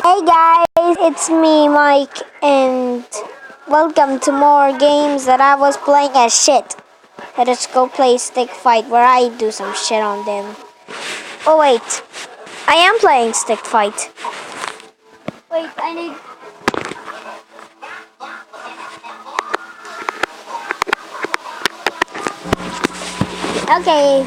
Hey guys, it's me, Mike, and welcome to more games that I was playing as shit. Let us go play Stick Fight where I do some shit on them. Oh wait, I am playing Stick Fight. Wait, I need... Okay.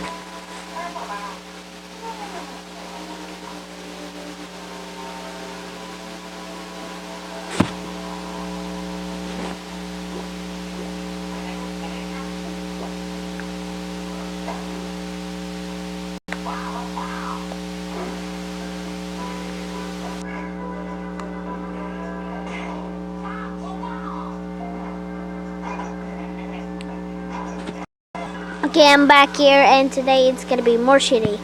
Okay, I'm back here and today it's gonna be more shitty.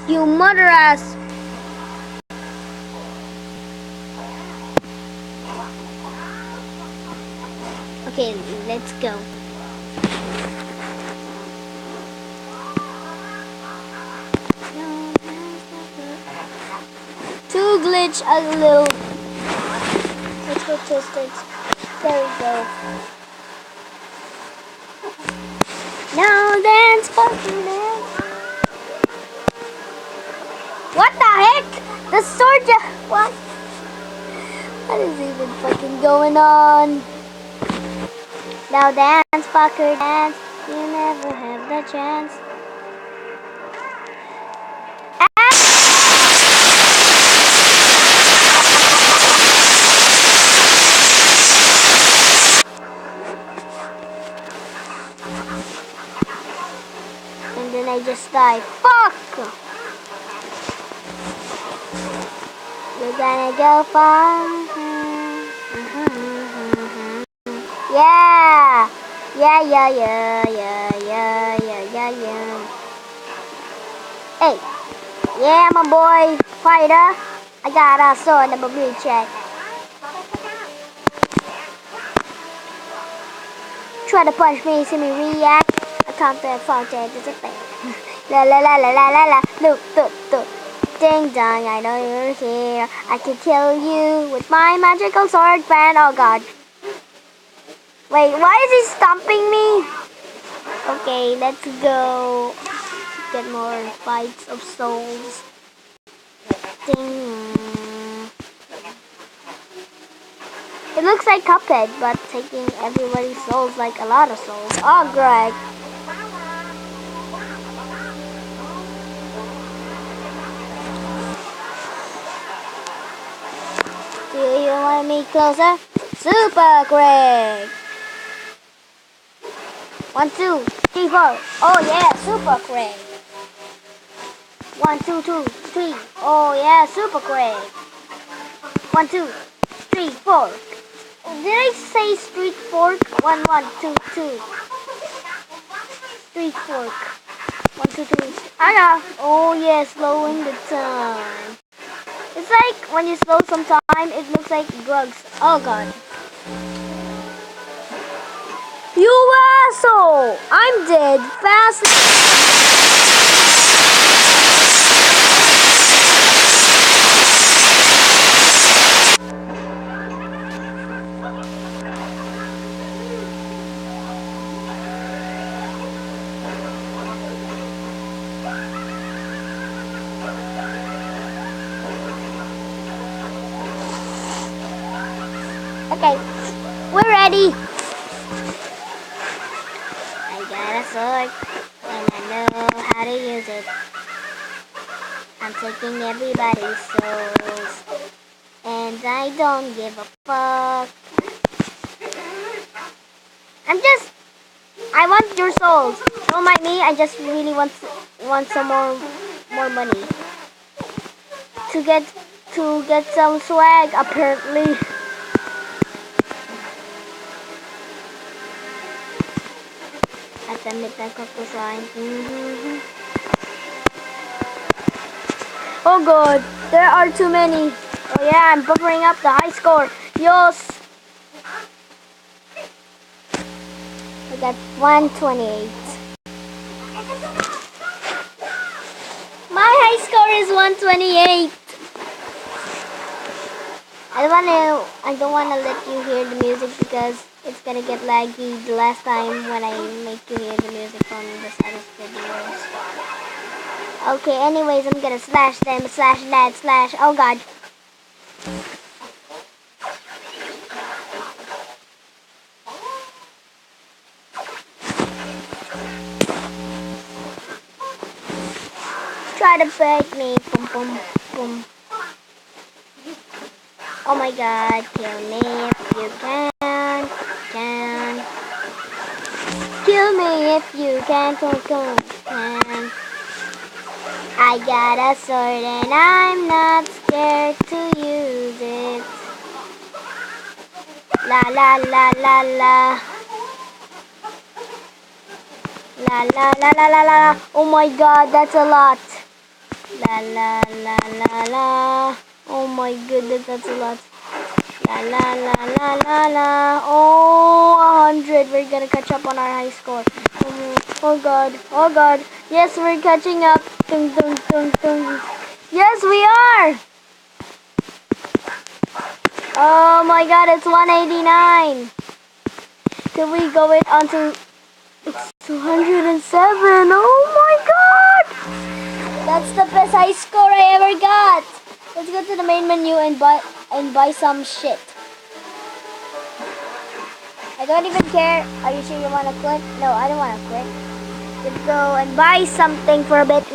You mother ass! Okay, let's go. To glitch a little. Let's go twist it. There we go. Now dance, fucking dance. What the heck? The sword just... What? What is even fucking going on? Now dance, fucker, dance. You never have the chance. And then I just die. Fuck! We're gonna go far. Yeah! Yeah. Hey! Yeah, my boy, fighter. I got a sword and a blue check. Try to punch me, see me react. I can't be faulted, it's a thing. La la la la la la la. Look. Ding dong, I know you're here. I can kill you with my magical sword fan. Oh god. Wait, why is he stomping me? Okay, let's go. Get more fights of souls. Ding. It looks like Cuphead, but taking everybody's souls like a lot of souls. Oh, Greg. Do you want me closer? Super Greg. 1, 2, 3, 4. Oh yeah, Super Greg. 1, 2, 3. Oh yeah, Super Greg. 1, 2, 3, 4. Did I say street fork? 1, 2, 2. Street fork. 1, 2, 3. Oh yeah, slowing the time. It's like when you slow some time, it looks like drugs. Oh god. You asshole! I'm dead. Fast. Okay, we're ready. I got a sword, and I know how to use it. I'm taking everybody's souls, and I don't give a fuck. I want your souls. Don't mind me. I just really want some more money to get some swag. Apparently. At the midnight of the shrine. Oh god, there are too many. Oh yeah, I'm buffering up the high score. Yes. I got 128. My high score is 128. I don't wanna let you hear the music because it's gonna get laggy the last time when I make you hear the music on the status videos. Okay, anyways, I'm gonna slash them, slash that, slash. Oh god. Try to break me. Boom, boom, boom. Oh my god, kill me if you can. Kill me if you can. I got a sword and I'm not scared to use it. La la la la la. La la la la la la. Oh my god, that's a lot. La la la la la. Oh my goodness, that's a lot. La la la la la la. Oh, 100. We're gonna catch up on our high score. Oh god. Oh god. Yes, we're catching up. Dun, dun, dun, dun. Yes, we are. Oh my god, it's 189. Till we go it onto 207. Oh my god. That's the best high score I ever got. Let's go to the main menu and buy some shit. I don't even care. Are you sure you want to quit? No, I don't want to quit. Let's go and buy something for a bit.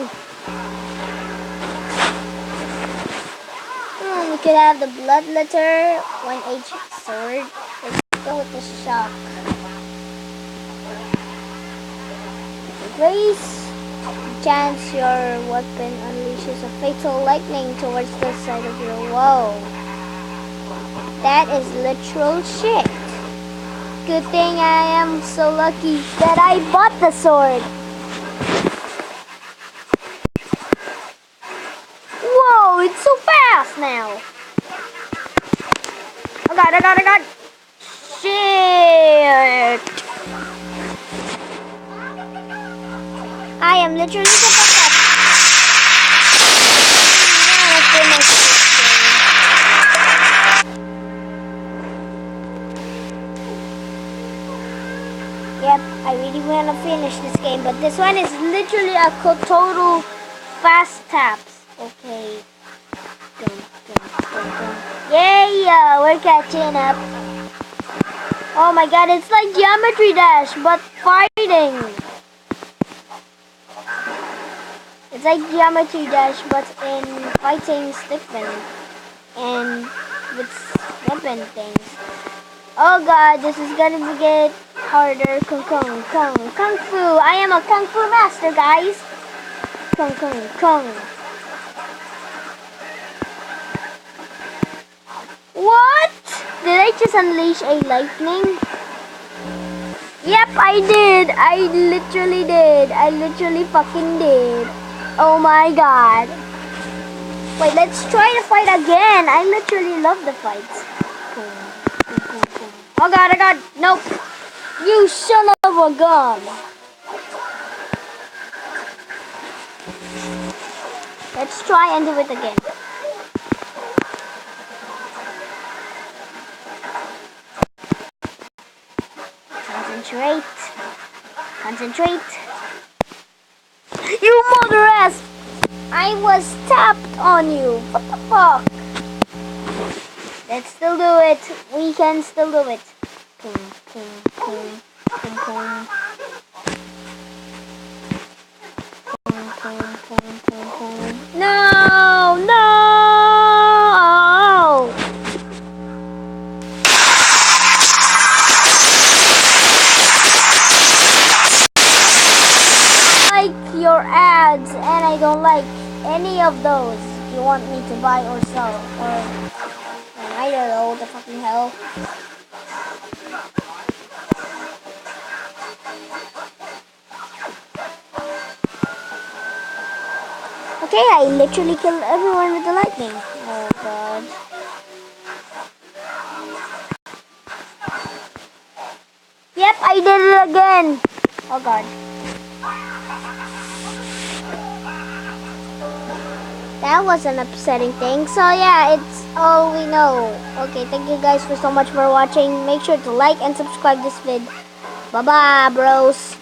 We could have the bloodletter, 1H sword. Let's go with the shock. Grace. Chance your weapon unleashes a fatal lightning towards the side of your wall. That is literal shit. Good thing I am so lucky that I bought the sword. Whoa, it's so fast now. Oh god, oh god, oh god. Shit. I am literally so fucked up. Yep, I really want to finish this game, but this one is literally a total fast taps. Okay. Dun, dun, dun, dun. Yeah, we're catching up. Oh my god, it's like Geometry Dash, but fighting. It's like Geometry Dash, but in fighting Stickman and with weapon things. Oh god, this is gonna get harder. Kung Fu. I am a Kung Fu master, guys. Kung. What? Did I just unleash a lightning? Yep, I did. I literally did. I literally fucking did. Oh my god. Wait, let's try to fight again. I literally love the fights. Oh god. Nope. You son of a gun. Let's try and do it again. Concentrate. You mother ass! I was tapped on you. What the fuck? Let's still do it. We can still do it. Boom. No! Your ads, and I don't like any of those you want me to buy or sell, or I don't know what the fucking hell. Okay, I literally killed everyone with the lightning. Oh god. I did it again. Oh god. That was an upsetting thing. So yeah, it's all we know. Okay, thank you guys for so much for watching. Make sure to like and subscribe this vid. Bye bye, bros.